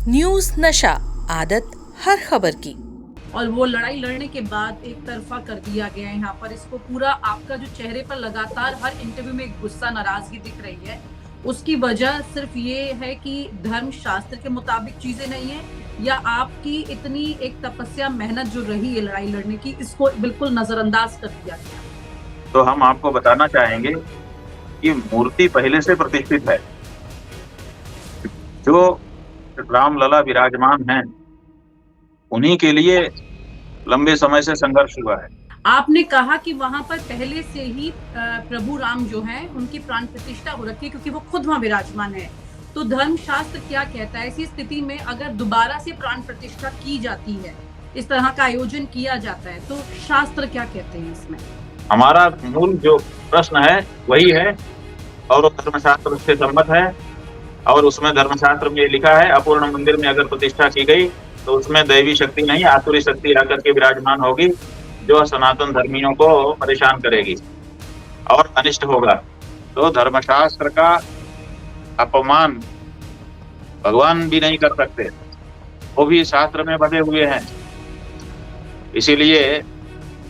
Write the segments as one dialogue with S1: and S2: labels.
S1: News नशा आदत हर खबर की।
S2: और वो लड़ाई लड़ने के बाद एक तरफा कर दिया गया है यहाँ पर। इसको पूरा आपका जो चेहरे पर लगातार हर इंटरव्यू में एक गुस्सा नाराजगी दिख रही है, उसकी वजह सिर्फ ये है कि धर्म शास्त्र के मुताबिक चीजें नहीं है, या आपकी इतनी एक तपस्या मेहनत जो रही है लड़ाई लड़ने की, इसको बिल्कुल नजरअंदाज कर दिया गया।
S3: तो हम आपको बताना चाहेंगे कि मूर्ति पहले से प्रतिष्ठित है। जो रामलला विराजमान हैं, उन्हीं के लिए लंबे समय से संघर्ष हुआ है।
S2: आपने कहा कि वहां पर पहले से ही प्रभु राम जो हैं उनकी प्राण प्रतिष्ठा हो रखी है, क्योंकि वो खुद वहां विराजमान है। तो धर्मशास्त्र क्या कहता है ऐसी स्थिति में, अगर दोबारा से प्राण प्रतिष्ठा की जाती है, इस तरह का आयोजन किया जाता है, तो शास्त्र क्या कहते हैं इसमें?
S3: हमारा मूल जो प्रश्न है वही है, और वो धर्मशास्त्र से सम्मत है। और उसमें धर्मशास्त्र में लिखा है, अपूर्ण मंदिर में अगर प्रतिष्ठा की गई तो उसमें दैवी शक्ति नहीं, आसुरी शक्ति आकर के विराजमान होगी, जो सनातन धर्मियों को परेशान करेगी और अनिष्ट होगा। तो धर्मशास्त्र का अपमान भगवान भी नहीं कर सकते, वो भी शास्त्र में बंधे हुए हैं। इसीलिए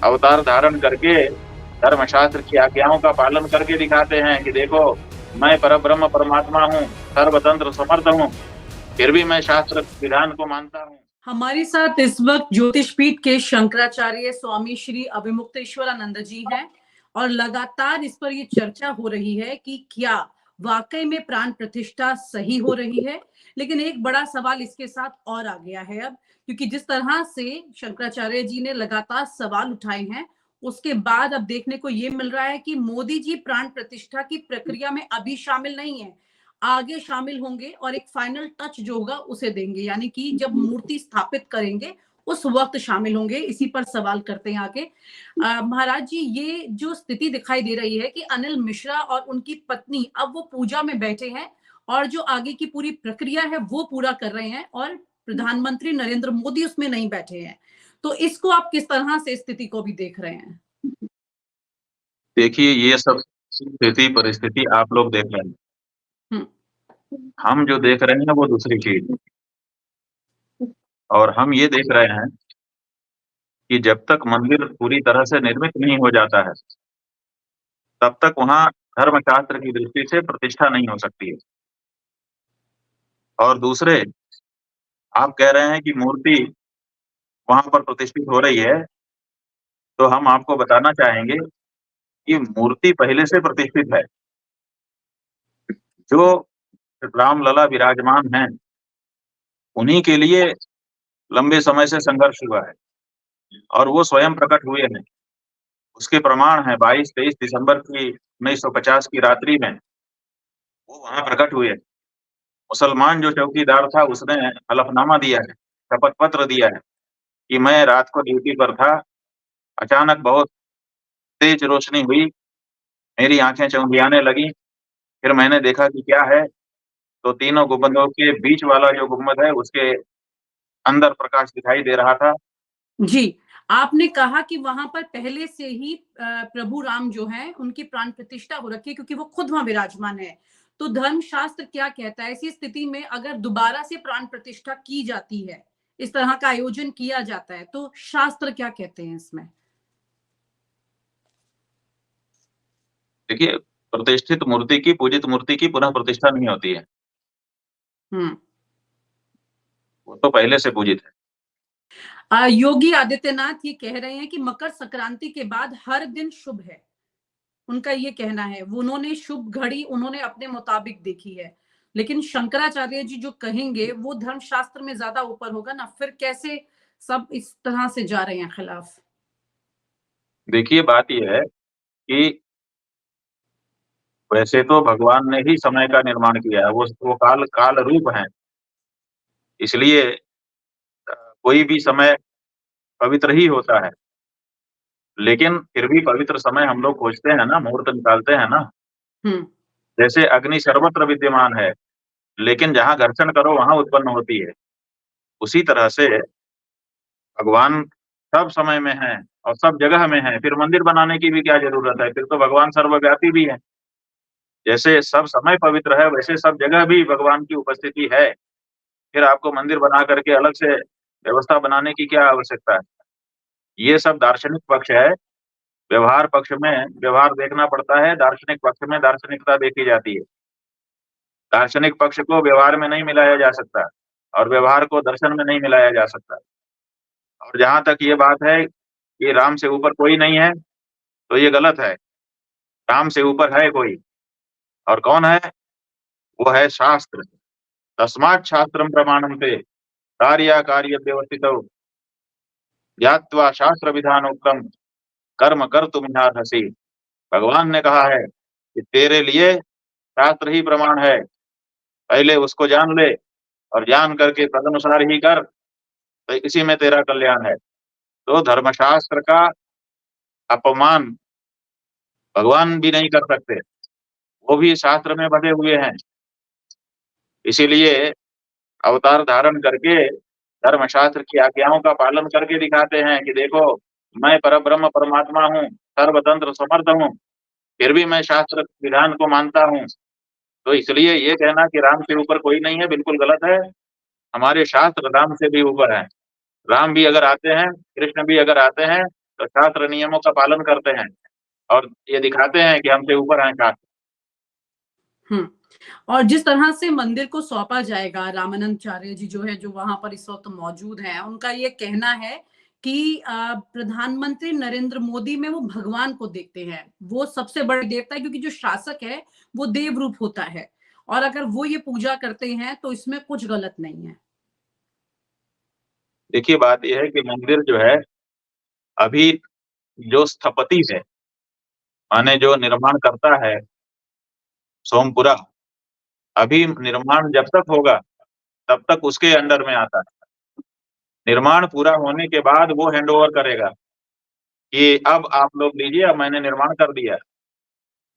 S3: अवतार धारण करके धर्मशास्त्र की आज्ञाओं का पालन करके दिखाते हैं कि देखो, मैं परब्रह्म परमात्मा हूँ, सर्वतंत्र समर्थ हूँ, फिर भी मैं शास्त्र विधान को मानता हूँ।
S2: हमारे साथ इस वक्त ज्योतिष पीठ के शंकराचार्य स्वामी श्री अभिमुक्तेश्वरानंद जी हैं, और लगातार इस पर ये चर्चा हो रही है कि क्या वाकई में प्राण प्रतिष्ठा सही हो रही है। लेकिन एक बड़ा सवाल इसके साथ और आ गया है अब, क्योंकि जिस तरह से शंकराचार्य जी ने लगातार सवाल उठाए हैं, उसके बाद अब देखने को ये मिल रहा है कि मोदी जी प्राण प्रतिष्ठा की प्रक्रिया में अभी शामिल नहीं है, आगे शामिल होंगे और एक फाइनल टच जो होगा उसे देंगे, यानी कि जब मूर्ति स्थापित करेंगे उस वक्त शामिल होंगे। इसी पर सवाल करते हैं आगे। महाराज जी, ये जो स्थिति दिखाई दे रही है कि अनिल मिश्रा और उनकी पत्नी अब वो पूजा में बैठे हैं, और जो आगे की पूरी प्रक्रिया है वो पूरा कर रहे हैं, और प्रधानमंत्री नरेंद्र मोदी उसमें नहीं बैठे हैं, तो इसको आप किस तरह से स्थिति को भी देख रहे हैं?
S3: देखिए, ये सब स्थिति परिस्थिति आप लोग देख रहे हैं,
S2: हम्म।
S3: हम जो देख रहे हैं वो दूसरी चीज है। और हम ये देख रहे हैं कि जब तक मंदिर पूरी तरह से निर्मित नहीं हो जाता है, तब तक वहां धर्मशास्त्र की दृष्टि से प्रतिष्ठा नहीं हो सकती है। और दूसरे, आप कह रहे हैं कि मूर्ति वहां पर प्रतिष्ठित हो रही है, तो हम आपको बताना चाहेंगे कि मूर्ति पहले से प्रतिष्ठित है। जो रामलला विराजमान हैं, उन्हीं के लिए लंबे समय से संघर्ष हुआ है, और वो स्वयं प्रकट हुए हैं। उसके प्रमाण हैं 22-23 दिसंबर की 1950 की रात्रि में वो वहां प्रकट हुए। मुसलमान जो चौकीदार था उसने हलफनामा दिया है, शपथ पत्र दिया है कि मैं रात को ड्यूटी पर था, अचानक बहुत तेज रोशनी हुई, मेरी आंखें चौंधियाने लगी, फिर मैंने देखा कि क्या है, तो तीनों गुंबदों के बीच वाला जो गुंबद है उसके अंदर प्रकाश दिखाई दे रहा था।
S2: जी, आपने कहा कि वहाँ पर पहले से ही प्रभु राम जो हैं, उनकी प्राण प्रतिष्ठा हो रखी है, क्योंकि वो खुद वहाँ विराजमान है। तो धर्मशास्त्र क्या कहता है ऐसी स्थिति में, अगर दोबारा से प्राण प्रतिष्ठा की जाती है, इस तरह का आयोजन किया जाता है, तो शास्त्र क्या कहते हैं इसमें?
S3: देखिए, प्रतिष्ठित मूर्ति की, पूजित मूर्ति की पुनः प्रतिष्ठा नहीं होती है,
S2: हुँ।
S3: वो तो पहले से पूजित है।
S2: योगी आदित्यनाथ ये कह रहे हैं कि मकर संक्रांति के बाद हर दिन शुभ है। उनका ये कहना है, वो उन्होंने शुभ घड़ी उन्होंने अपने मुताबिक देखी है। लेकिन शंकराचार्य जी जो कहेंगे वो धर्मशास्त्र में ज़्यादा ऊपर होगा ना, फिर कैसे सब इस तरह से जा रहे हैं खिलाफ?
S3: देखिए, बात ये है कि वैसे तो भगवान ने ही समय का निर्माण किया है, वो काल काल रूप हैं। इसलिए कोई भी समय पवित्र ही होता है। लेकिन फिर भी पवित्र समय हम लोग खोजते हैं ना, मुहूर्त निकालते हैं ना।
S2: हुँ।
S3: जैसे अग्नि सर्वत्र विद्यमान है, लेकिन जहाँ घर्षण करो वहाँ उत्पन्न होती है। उसी तरह से भगवान सब समय में है और सब जगह में है, फिर मंदिर बनाने की भी क्या ज़रूरत है? फिर तो भगवान सर्वव्यापी भी है। जैसे सब समय पवित्र है, वैसे सब जगह भी भगवान की उपस्थिति है। फिर आपको मंदिर बना करके अलग से व्यवस्था बनाने की क्या आवश्यकता है? ये सब दार्शनिक पक्ष है। व्यवहार पक्ष में व्यवहार देखना पड़ता है, दार्शनिक पक्ष में दार्शनिकता देखी जाती है। दार्शनिक पक्ष को व्यवहार में नहीं मिलाया जा सकता और व्यवहार को दर्शन में नहीं मिलाया जा सकता। और जहाँ तक ये बात है कि राम से ऊपर कोई नहीं है, तो ये गलत है। राम से ऊपर है कोई, और कौन है? वो है शास्त्र। तस्मात् शास्त्रम प्रमाणन्ते कार्याकार्य व्यवस्थितौ ज्ञात्वा शास्त्र विधानोक्तम कर्म कर्तुमिहार्हसि। भगवान ने कहा है कि तेरे लिए शास्त्र ही प्रमाण है, पहले उसको जान ले और जान करके तदनुसार ही कर, तो इसी में तेरा कल्याण है। तो धर्मशास्त्र का अपमान भगवान भी नहीं कर सकते, वो भी शास्त्र में बंधे हुए हैं। इसीलिए अवतार धारण करके धर्मशास्त्र की आज्ञाओं का पालन करके दिखाते हैं कि देखो, मैं परब्रह्म परमात्मा हूँ, सर्वतंत्र समर्थ हूँ, फिर भी मैं शास्त्र विधान को मानता हूँ। तो इसलिए ये कहना कि राम से ऊपर कोई नहीं है, बिल्कुल गलत है। हमारे शास्त्र राम से भी ऊपर है। राम भी अगर आते हैं, कृष्ण भी अगर आते हैं, तो शास्त्र नियमों का पालन करते हैं और ये दिखाते हैं कि हमसे ऊपर हैं शास्त्र।
S2: हम्म। और जिस तरह से मंदिर को सौंपा जाएगा, रामानंदाचार्य जी जो है, जो वहां पर इस वक्त मौजूद हैं, उनका ये कहना है कि प्रधानमंत्री नरेंद्र मोदी में वो भगवान को देखते हैं। वो सबसे बड़े देवता है, क्योंकि जो शासक है वो देव रूप होता है, और अगर वो ये पूजा करते हैं तो इसमें कुछ गलत नहीं है।
S3: देखिए, बात यह है कि मंदिर जो है, अभी जो स्थपति है, माने जो निर्माण करता है, सोमपुरा, अभी निर्माण जब तक होगा तब तक उसके अंडर में आता है। निर्माण पूरा होने के बाद वो हैंड ओवर करेगा कि अब आप लोग लीजिए, अब मैंने निर्माण कर दिया।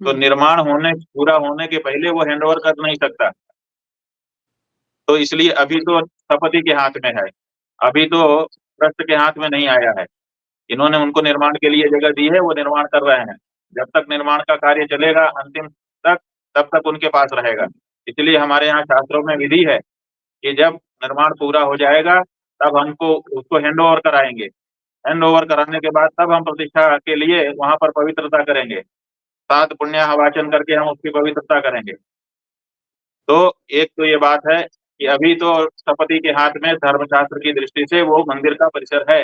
S3: तो निर्माण पूरा होने के पहले वो हैंड ओवर कर नहीं सकता। तो इसलिए अभी तो स्थपति के हाथ में है, अभी तो ट्रस्ट के हाथ में नहीं आया है। इन्होंने उनको निर्माण के लिए जगह दी है, वो निर्माण कर रहे हैं। जब तक निर्माण का कार्य चलेगा अंतिम तक, तब तक उनके पास रहेगा। इसलिए हमारे यहाँ शास्त्रों में विधि है कि जब निर्माण पूरा हो जाएगा तब हमको उसको हैंड ओवर कराएंगे। हैंड ओवर कराने के बाद तब हम प्रतिष्ठा के लिए वहां पर पवित्रता करेंगे, 7 पुण्याह वाचन करके हम उसकी पवित्रता करेंगे। तो एक तो ये बात है कि अभी तो स्थपति के हाथ में धर्मशास्त्र की दृष्टि से वो मंदिर का परिसर है।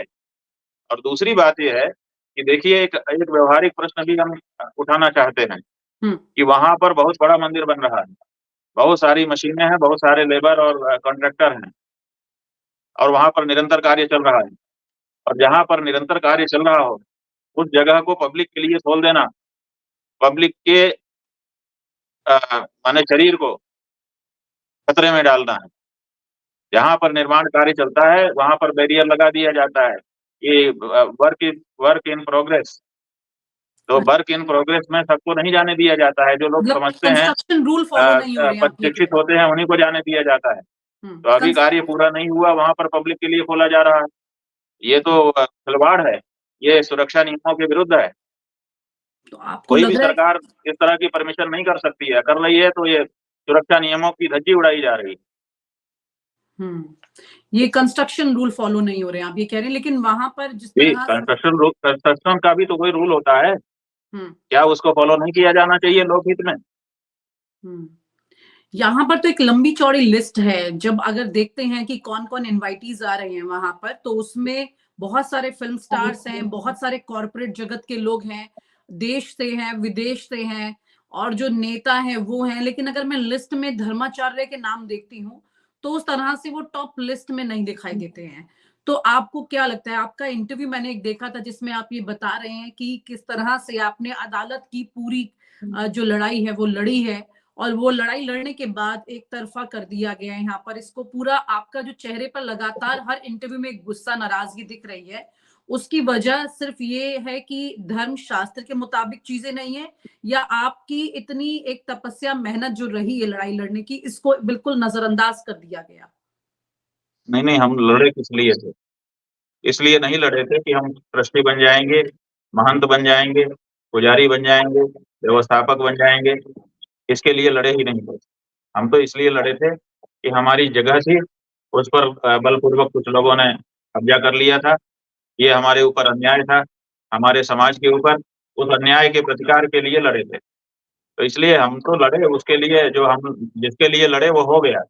S3: और दूसरी बात यह है कि देखिए, एक व्यवहारिक प्रश्न भी हम उठाना चाहते हैं कि वहां पर बहुत बड़ा मंदिर बन रहा है, बहुत सारी मशीनें हैं, बहुत सारे लेबर और कॉन्ट्रैक्टर हैं, और वहां पर निरंतर कार्य चल रहा है। और जहां पर निरंतर कार्य चल रहा हो, उस जगह को पब्लिक के लिए खोल देना, पब्लिक के माने शरीर को खतरे में डालना है। जहां पर निर्माण कार्य चलता है वहां पर बैरियर लगा दिया जाता है कि वर्क इन प्रोग्रेस। तो वर्क इन प्रोग्रेस में सबको नहीं जाने दिया जाता है। जो लोग
S2: मतलब
S3: समझते हैं,
S2: कंस्ट्रक्शन रूल फॉलो नहीं हो रहे हैं, आप ये
S3: शिक्षित होते हैं, उन्हीं को जाने दिया जाता है। तो अभी कार्य पूरा नहीं हुआ, वहां पर पब्लिक के लिए खोला जा रहा है। ये तो खिलवाड़ है, ये सुरक्षा नियमों के विरुद्ध है।
S2: तो आपको
S3: कोई
S2: लग
S3: भी
S2: रहा है
S3: सरकार इस तरह की परमिशन नहीं कर सकती है, कर रही है तो ये सुरक्षा नियमों की धज्जी उड़ाई जा रही है।
S2: ये कंस्ट्रक्शन रूल फॉलो नहीं हो रहे हैं, आप ये कह रहे हैं। लेकिन वहां पर जिस तरह
S3: कंस्ट्रक्शन का भी तो कोई रूल होता है, क्या उसको फॉलो नहीं किया जाना चाहिए लोकहित में?
S2: यहाँ पर तो एक लंबी चौड़ी लिस्ट है। जब अगर देखते हैं कि कौन कौन इनवाइटीज आ रहे हैं वहां पर, तो उसमें बहुत सारे फिल्म स्टार्स हैं, बहुत सारे कॉर्पोरेट जगत के लोग हैं, देश से हैं, विदेश से हैं, और जो नेता हैं वो हैं। लेकिन अगर मैं लिस्ट में धर्माचार्य के नाम देखती हूँ तो उस तरह से वो टॉप लिस्ट में नहीं दिखाई देते हैं। तो आपको क्या लगता है? आपका इंटरव्यू मैंने एक देखा था जिसमें आप ये बता रहे हैं कि किस तरह से आपने अदालत की पूरी जो लड़ाई है वो लड़ी है, और वो लड़ाई लड़ने के बाद एक तरफा कर दिया गया है। यहाँ पर इसको पूरा, आपका जो चेहरे पर लगातार हर इंटरव्यू में एक गुस्सा, नाराजगी दिख रही है, उसकी वजह सिर्फ ये है कि धर्म शास्त्र के मुताबिक चीजें नहीं है, या आपकी इतनी एक तपस्या, मेहनत जो रही है लड़ाई लड़ने की, इसको बिल्कुल नजरअंदाज कर दिया गया?
S3: नहीं, हम लड़े किस लिए थे? इसलिए नहीं लड़े थे कि हम ट्रस्टी बन जाएंगे, महंत बन जाएंगे, पुजारी बन जाएंगे, व्यवस्थापक बन जाएंगे। इसके लिए लड़े ही नहीं थे। हम तो इसलिए लड़े थे कि हमारी जगह थी उस पर बलपूर्वक कुछ लोगों ने कब्जा कर लिया था। ये हमारे ऊपर अन्याय था, हमारे समाज के ऊपर। उस अन्याय के प्रतिकार के लिए लड़े थे। तो इसलिए हम तो लड़े उसके लिए, जो हम जिसके लिए लड़े वो हो गया,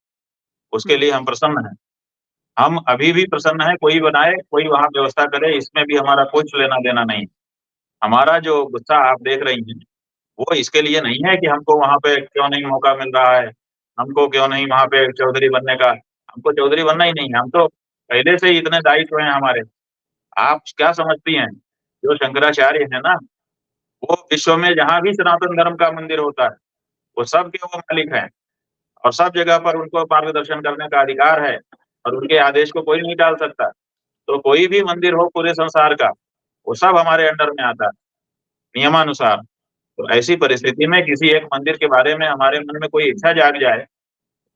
S3: उसके लिए हम प्रसन्न हैं। हम अभी भी प्रसन्न हैं, कोई बनाए, कोई वहाँ व्यवस्था करे, इसमें भी हमारा कुछ लेना-देना नहीं। हमारा जो गुस्सा आप देख रही हैं, वो इसके लिए नहीं है कि हमको वहाँ पे क्यों नहीं मौका मिल रहा है, हमको क्यों नहीं वहाँ पे चौधरी बनने का। हमको चौधरी बनना ही नहीं है, हम तो पहले से ही इतने दायित्व हैं हमारे। आप क्या समझती हैं, जो शंकराचार्य है ना, वो विश्व में जहाँ भी सनातन धर्म का मंदिर होता है, वो सब के वो मालिक हैं और सब जगह पर उनको मार्गदर्शन करने का अधिकार है और उनके आदेश को कोई नहीं टाल सकता। तो कोई भी मंदिर हो पूरे संसार का, वो सब हमारे अंडर में आता है, नियमानुसार। तो ऐसी परिस्थिति में किसी एक मंदिर के बारे में हमारे मन में कोई इच्छा जाग जाए,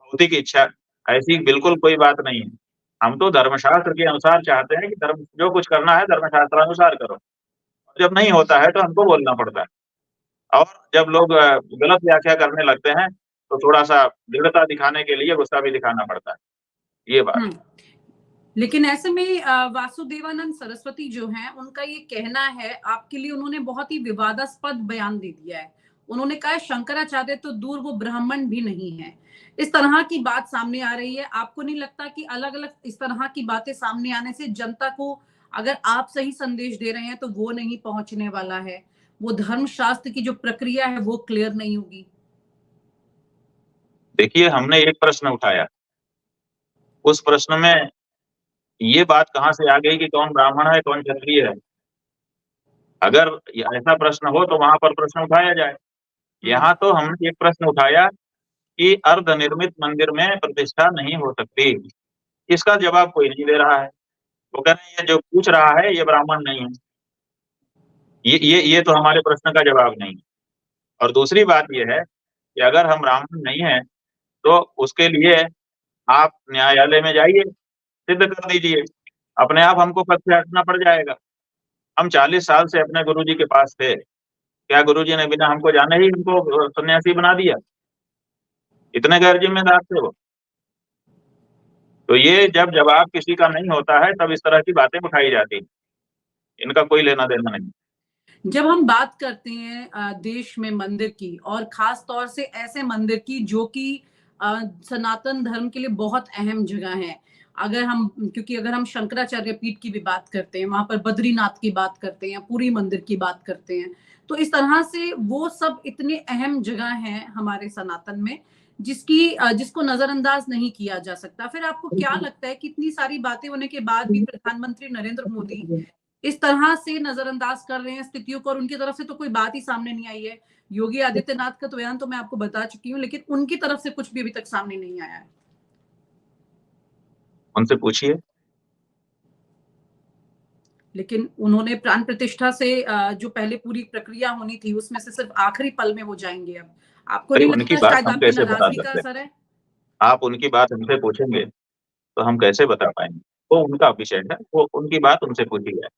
S3: भौतिक इच्छा, ऐसी बिल्कुल कोई बात नहीं है। हम तो धर्मशास्त्र के अनुसार चाहते हैं कि धर्म जो कुछ करना है धर्मशास्त्रानुसार करो। जब नहीं होता है तो हमको बोलना पड़ता है। और जब लोग गलत व्याख्या करने लगते हैं, तो थोड़ा-सा दृढ़ता दिखाने के लिए गुस्सा भी दिखाना पड़ता है। ये बात।
S2: हुँ। लेकिन ऐसे में वासुदेवानंद सरस्वती जो हैं, उनका ये कहना है, आपके लिए उन्होंने बहुत ही विवादास्पद बयान दे दिया है। उन्होंने कहा है शंकराचार्य तो दूर, वो ब्राह्मण भी नहीं है। इस तरह की बात सामने आ रही है। आपको नहीं लगता कि अलग-अलग इस तरह की बातें सामने आने से जनता को, अगर आप सही संदेश दे रहे हैं, तो वो नहीं पहुँचने वाला है? वो धर्मशास्त्र की जो प्रक्रिया है, वो क्लियर नहीं होगी?
S3: देखिए, हमने एक प्रश्न उठाया, उस प्रश्न में ये बात कहाँ से आ गई कि कौन ब्राह्मण है, कौन क्षत्रिय है? अगर ऐसा प्रश्न हो तो वहाँ पर प्रश्न उठाया जाए। यहाँ तो हमने एक प्रश्न उठाया कि अर्धनिर्मित मंदिर में प्रतिष्ठा नहीं हो सकती। इसका जवाब कोई नहीं दे रहा है। वो कह रहे हैं ये जो पूछ रहा है ये ब्राह्मण नहीं है। ये तो हमारे प्रश्न का जवाब नहीं है। और दूसरी बात ये है कि अगर हम ब्राह्मण नहीं हैं, तो उसके लिए आप न्यायालय में जाइए, सिद्ध कर दीजिए। अपने आप हमको पद से हटना पड़ जाएगा। हम 40 साल से अपने गुरुजी के पास थे। क्या गुरुजी ने बिना हमको जाने ही हमको सन्यासी बना दिया? इतने गैर जिम्मेदार थे वो। तो ये जब जवाब किसी का नहीं होता है, तब इस तरह की बातें उठाई जाती हैं। इनका कोई लेना-देना नहीं।
S2: जब हम बात करते हैं देश में मंदिर की, और खास तौर से ऐसे मंदिर की जो कि सनातन धर्म के लिए बहुत अहम जगह है। क्योंकि अगर हम शंकराचार्य पीठ की भी बात करते हैं, वहां पर बद्रीनाथ की बात करते हैं, पुरी मंदिर की बात करते हैं, तो इस तरह से वो सब इतने अहम जगह हैं हमारे सनातन में, जिसको नजरअंदाज नहीं किया जा सकता। फिर आपको क्या लगता है कि इतनी सारी बातें होने के बाद भी प्रधानमंत्री नरेंद्र मोदी इस तरह से नजरअंदाज कर रहे हैं स्थितियों को, और उनकी तरफ से तो कोई बात ही सामने नहीं आई है? योगी आदित्यनाथ का तो बयान तो मैं आपको बता चुकी हूँ, लेकिन उनकी तरफ से कुछ भी अभी तक सामने नहीं आया है।
S3: उनसे पूछिए।
S2: लेकिन उन्होंने प्राण प्रतिष्ठा से जो पहले पूरी प्रक्रिया होनी थी, उसमें से सिर्फ आखिरी पल में वो जाएंगे अब। आपको
S3: अरे
S2: नहीं
S3: उनकी
S2: लगता
S3: बात
S2: शायद
S3: हम
S2: आपकी
S3: कैसे बता
S2: नाराजगी का
S3: सकते हैं?
S2: असर है?
S3: आप उनकी बात हमसे पूछेंगे, तो हम कैसे बता पाएँगे? वो उनका विषय है, वो उनकी बात उनसे पूछी जाए।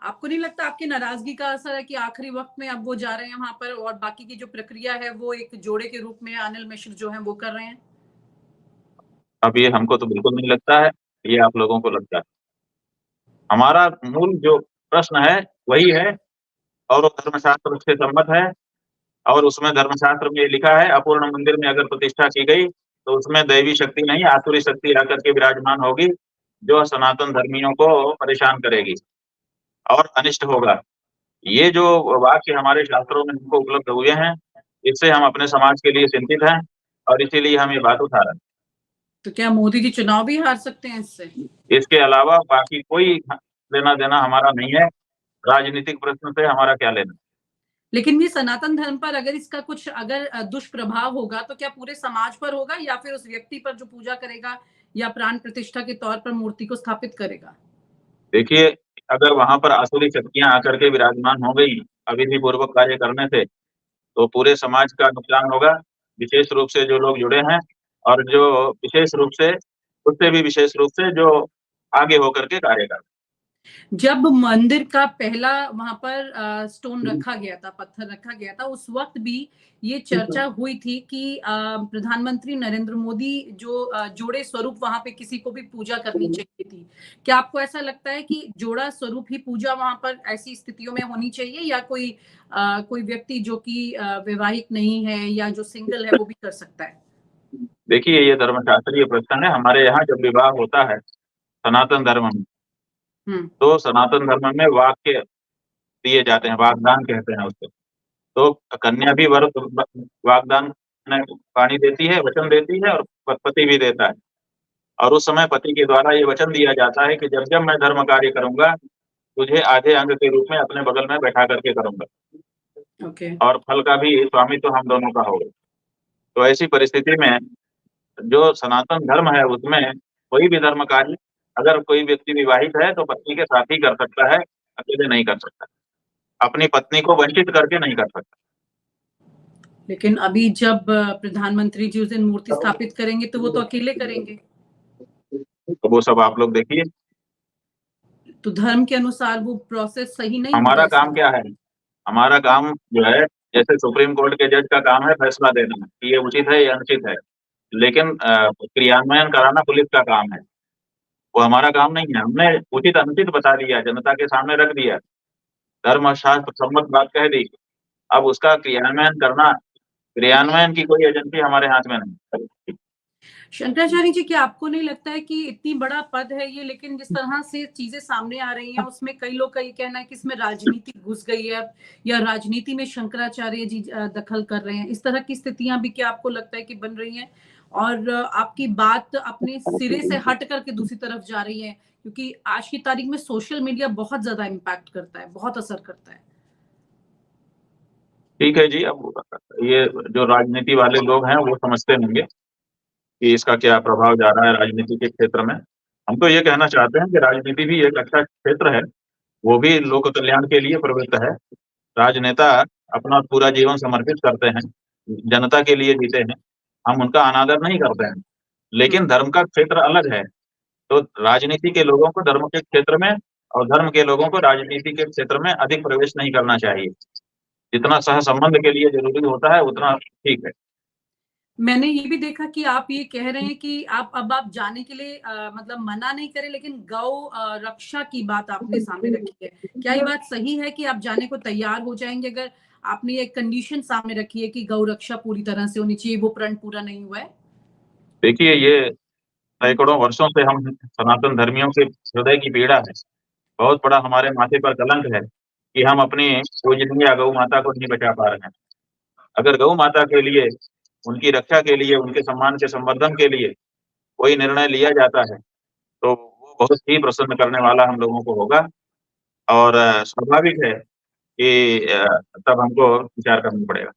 S2: आपको नहीं लगता आपकी नाराजगी का असर है कि आखिरी वक्त में अब वो जा रहे हैं वहां पर, और बाकी की जो प्रक्रिया है वो एक जोड़े के रूप में अनिल मिश्र जो है वो कर रहे हैं?
S3: अब ये हमको तो बिल्कुल नहीं लगता है, ये आप लोगों को लगता है। हमारा मूल जो प्रश्न है, वही है और वो धर्मशास्त्र से सम्मत है और उसमें धर्मशास्त्र में ये लिखा है, अपूर्ण मंदिर में अगर प्रतिष्ठा की गई, तो उसमें दैवी शक्ति नहीं, आसुरी शक्ति आकर के विराजमान होगी, जो सनातन धर्मियों को परेशान करेगी और अनिष्ट होगा। ये जो वाक्य हमारे शास्त्रों में हमको उपलब्ध हुए हैं, इससे हम अपने समाज के लिए चिंतित हैं और इसीलिए हम ये बात उठा रहे हैं।
S2: तो क्या मोदी जी चुनाव भी हार सकते हैं इससे?
S3: इसके अलावा बाकी कोई लेना-देना हमारा नहीं है, राजनीतिक प्रश्न से हमारा क्या लेना?
S2: लेकिन ये सनातन धर्म पर अगर इसका कुछ अगर दुष्प्रभाव होगा, तो क्या पूरे समाज पर होगा, या फिर उस व्यक्ति पर जो पूजा करेगा या प्राण प्रतिष्ठा के तौर पर मूर्ति को स्थापित करेगा?
S3: देखिए, अगर वहाँ पर आसुरी शक्तियाँ आकर के विराजमान हो गई, अविधि-पूर्वक कार्य करने से, तो पूरे समाज का नुकसान होगा, विशेष रूप से जो लोग जुड़े हैं और जो विशेष रूप से उससे भी विशेष रूप से जो आगे होकर के कार्य कर रहे हैं।
S2: जब मंदिर का पहला वहां पर स्टोन रखा गया था, पत्थर रखा गया था, उस वक्त भी ये चर्चा हुई थी कि प्रधानमंत्री नरेंद्र मोदी जो जोड़े स्वरूप वहां पे किसी को भी पूजा करनी चाहिए थी। क्या आपको ऐसा लगता है कि जोड़ा स्वरूप ही पूजा वहां पर ऐसी स्थितियों में होनी चाहिए, या कोई व्यक्ति जो कि वैवाहिक नहीं है या जो सिंगल है वो भी कर सकता है?
S3: देखिए, ये धर्मशास्त्रीय प्रश्न है। हमारे यहाँ जब विवाह होता है सनातन धर्म में,
S2: हम्म।
S3: तो सनातन धर्म में वाक्य दिए जाते हैं, वागदान कहते हैं उसको। तो कन्या भी वर वागदान में वाणी देती है, वचन देती है, और पति भी देता है। और उस समय पति के द्वारा ये वचन दिया जाता है कि जब जब मैं धर्म कार्य करूंगा, तुझे आधे अंग के रूप में अपने बगल में बैठा करके करूंगा,
S2: ओके।
S3: और फल का भी स्वामित्व तो हम दोनों का होगा। तो ऐसी परिस्थिति में जो सनातन धर्म है उसमें कोई भी धर्म कार्य अगर कोई व्यक्ति विवाहित है तो पत्नी के साथ ही कर सकता है, अकेले नहीं कर सकता। अपनी पत्नी को वंचित करके नहीं कर सकता।
S2: लेकिन अभी जब प्रधानमंत्री जी उस दिन मूर्ति स्थापित करेंगे तो वो तो अकेले करेंगे।
S3: तो वो सब आप लोग देखिए।
S2: तो धर्म के अनुसार वो प्रोसेस सही नहीं
S3: हमारा
S2: होगा
S3: काम
S2: इसका?
S3: क्या है? हमारा काम जो है, जैसे सुप्रीम कोर्ट के जज का काम है फैसला देना कि ये उचित है या अनुचित है, लेकिन क्रियान्वयन कराना पुलिस का काम है। वो हमारा काम नहीं है। हमने उचित अनुचित बता दिया, जनता के सामने रख दिया, धर्म शास्त्र सम्मत बात कह दी। अब उसका क्रियान्वयन की कोई एजेंसी हमारे हाथ में नहीं।
S2: शंकराचार्य जी, क्या आपको नहीं लगता है कि इतनी बड़ा पद है ये, लेकिन जिस तरह से चीजें सामने आ रही हैं उसमें कई लोग का ये कहना है कि इसमें राजनीति घुस गई है, या राजनीति में शंकराचार्य जी दखल कर रहे हैं? इस तरह की स्थितियां भी क्या आपको लगता है कि बन रही हैं, और आपकी बात अपने सिरे से हट करके दूसरी तरफ जा रही है? क्योंकि आज की तारीख में सोशल मीडिया बहुत ज्यादा इम्पैक्ट करता है, बहुत असर करता है।
S3: ठीक है जी। अब ये जो राजनीति वाले लोग हैं वो समझते होंगे कि इसका क्या प्रभाव जा रहा है राजनीति के क्षेत्र में। हम तो ये कहना चाहते हैं कि राजनीति भी एक अच्छा क्षेत्र है, वो भी लोक कल्याण के लिए प्रवृत्त है। राजनेता अपना पूरा जीवन समर्पित करते हैं, जनता के लिए जीते हैं। हम उनका अनादर नहीं करते हैं, लेकिन धर्म का क्षेत्र अलग है। तो राजनीति के लोगों को धर्म के क्षेत्र में, और धर्म के लोगों को राजनीति के क्षेत्र में अधिक प्रवेश नहीं करना चाहिए। जितना सहसंबंध के लिए जरूरी होता है उतना ठीक है।
S2: मैंने ये भी देखा कि आप ये कह रहे हैं कि आप जाने के लिए मतलब मना नहीं करें, लेकिन गौ रक्षा की बात आपने सामने रखी है। क्या ये बात सही है कि आप जाने को तैयार हो जाएंगे अगर आपने एक कंडीशन सामने रखी है कि गौ रक्षा पूरी तरह से होनी चाहिए, वो प्रण पूरा नहीं हुआ है?
S3: देखिए, ये सैकड़ों वर्षों से हम सनातन धर्मियों के हृदय की पीड़ा है। बहुत बड़ा हमारे माथे पर कलंक है कि हम अपनी पूजनीय गौ माता को नहीं बचा पा रहे हैं। अगर गौ माता के लिए, उनकी रक्षा के लिए, उनके सम्मान के संवर्धन के लिए कोई निर्णय लिया जाता है तो वो बहुत ही प्रसन्न करने वाला हम लोगों को होगा। और स्वाभाविक है कि तब हमको विचार करना पड़ेगा।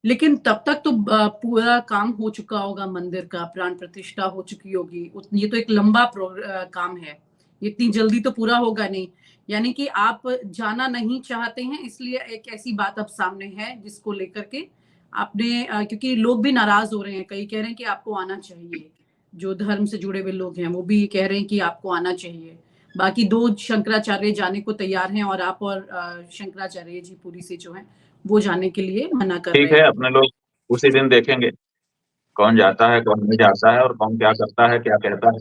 S2: लेकिन तब तक तो पूरा काम हो चुका होगा, मंदिर का प्राण प्रतिष्ठा हो चुकी होगी। ये तो एक लंबा काम है, इतनी जल्दी तो पूरा होगा नहीं। यानी कि आप जाना नहीं चाहते हैं, इसलिए एक ऐसी बात अब सामने है जिसको लेकर के आपने क्योंकि लोग भी नाराज हो रहे हैं, कई कह रहे हैं कि आपको आना चाहिए। जो धर्म से जुड़े हुए लोग हैं वो भी कह रहे हैं कि आपको आना चाहिए। बाकी दो शंकराचार्य जाने को तैयार हैं, और आप और शंकराचार्य जी पुरी से जो है वो जाने के लिए मना कर
S3: ठीक
S2: रहे
S3: है,
S2: हैं।
S3: अपने लोग उसी दिन देखेंगे कौन जाता है, कौन नहीं जाता है, और कौन क्या करता है, क्या कहता है।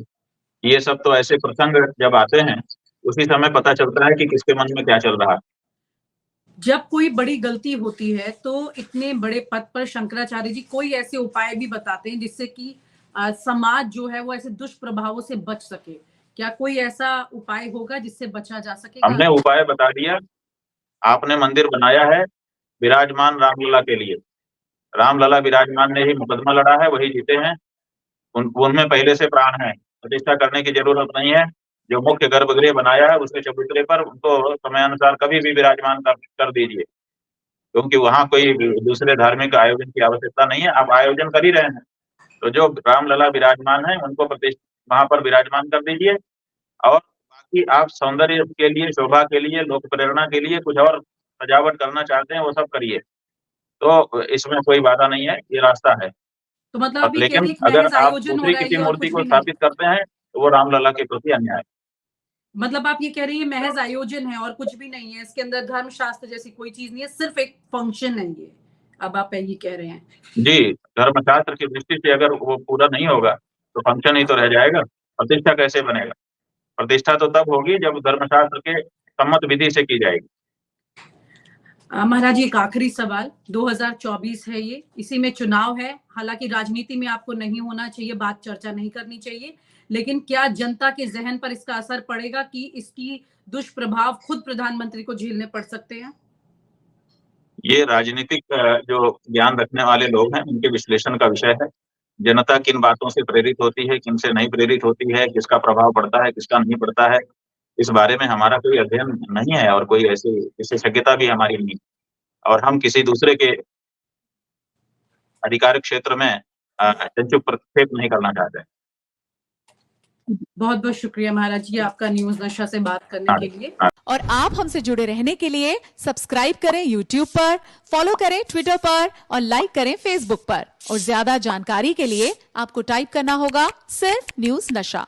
S3: ये सब तो ऐसे प्रसंग जब आते हैं उसी समय पता चलता है कि किसके मन में क्या चल रहा है।
S2: जब कोई बड़ी गलती होती है तो इतने बड़े पद पर शंकराचार्य जी कोई ऐसे उपाय भी बताते हैं जिससे कि समाज जो है वो ऐसे दुष्प्रभावों से बच सके। क्या कोई ऐसा उपाय होगा जिससे बचा जा सकेगा?
S3: हमने उपाय बता दिया। आपने मंदिर बनाया है विराजमान रामलला के लिए। रामलला विराजमान ने ही मुकदमा लड़ा है, वही जीते हैं। उनमें पहले से प्राण है, प्रतिष्ठा करने की जरूरत नहीं है। जो मुख्य गर्भगृह बनाया है उसके चबूतरे पर उनको समयानुसार कभी भी विराजमान कर दीजिए, क्योंकि वहाँ कोई दूसरे धार्मिक आयोजन की आवश्यकता नहीं है। आप आयोजन कर ही रहे हैं, तो जो रामलला विराजमान है उनको प्रतिष्ठा वहां पर विराजमान कर दीजिए। और बाकी आप सौंदर्य के लिए, शोभा के लिए, लोक प्रेरणा के लिए कुछ और सजावट करना चाहते हैं वो सब करिए, तो इसमें कोई बाधा नहीं है, ये रास्ता है।
S2: तो मतलब
S3: अब
S2: अभी कह
S3: लेकिन
S2: रही
S3: अगर
S2: महज
S3: आप
S2: आयोजन हो
S3: दूसरी
S2: रहा है
S3: किसी
S2: ये और
S3: मूर्ति
S2: कुछ
S3: को
S2: भी नहीं?
S3: स्थापित करते हैं तो वो रामलला के प्रति अन्याय है।
S2: मतलब आप ये कह रही है महज आयोजन है और कुछ भी नहीं है, इसके अंदर धर्मशास्त्र जैसी कोई चीज नहीं है, सिर्फ एक फंक्शन है ये, अब आप ये कह रहे हैं?
S3: जी, धर्मशास्त्र की दृष्टि से अगर वो पूरा नहीं होगा तो फंक्शन ही तो रह जाएगा, प्रतिष्ठा कैसे बनेगा? प्रतिष्ठा तो तब होगी जब धर्मशास्त्र के सम्मत विधि से की जाएगी।
S2: महाराज जी, एक आखिरी सवाल, 2024 है ये, इसी में चुनाव है, हालांकि राजनीति में आपको नहीं होना चाहिए, बात चर्चा नहीं करनी चाहिए, लेकिन क्या जनता के जहन पर इसका असर पड़ेगा कि इसकी दुष्प्रभाव खुद प्रधानमंत्री को झेलने पड़ सकते हैं?
S3: ये राजनीतिक जो ज्ञान रखने वाले लोग हैं उनके विश्लेषण का विषय है। जनता किन बातों से प्रेरित होती है, किन से नहीं प्रेरित होती है, किसका प्रभाव पड़ता है, किसका नहीं पड़ता है, इस बारे में हमारा कोई अध्ययन नहीं है और कोई ऐसी विशेषज्ञता भी हमारी नहीं, और हम किसी दूसरे के अधिकार क्षेत्र में चंचुक हस्तक्षेप नहीं करना चाहते हैं।
S2: बहुत बहुत शुक्रिया महाराज जी आपका न्यूज नशा से बात करने के लिए।
S4: और आप हमसे जुड़े रहने के लिए सब्सक्राइब करें YouTube पर, फॉलो करें Twitter पर और लाइक करें Facebook पर। और ज्यादा जानकारी के लिए आपको टाइप करना होगा सिर्फ न्यूज नशा।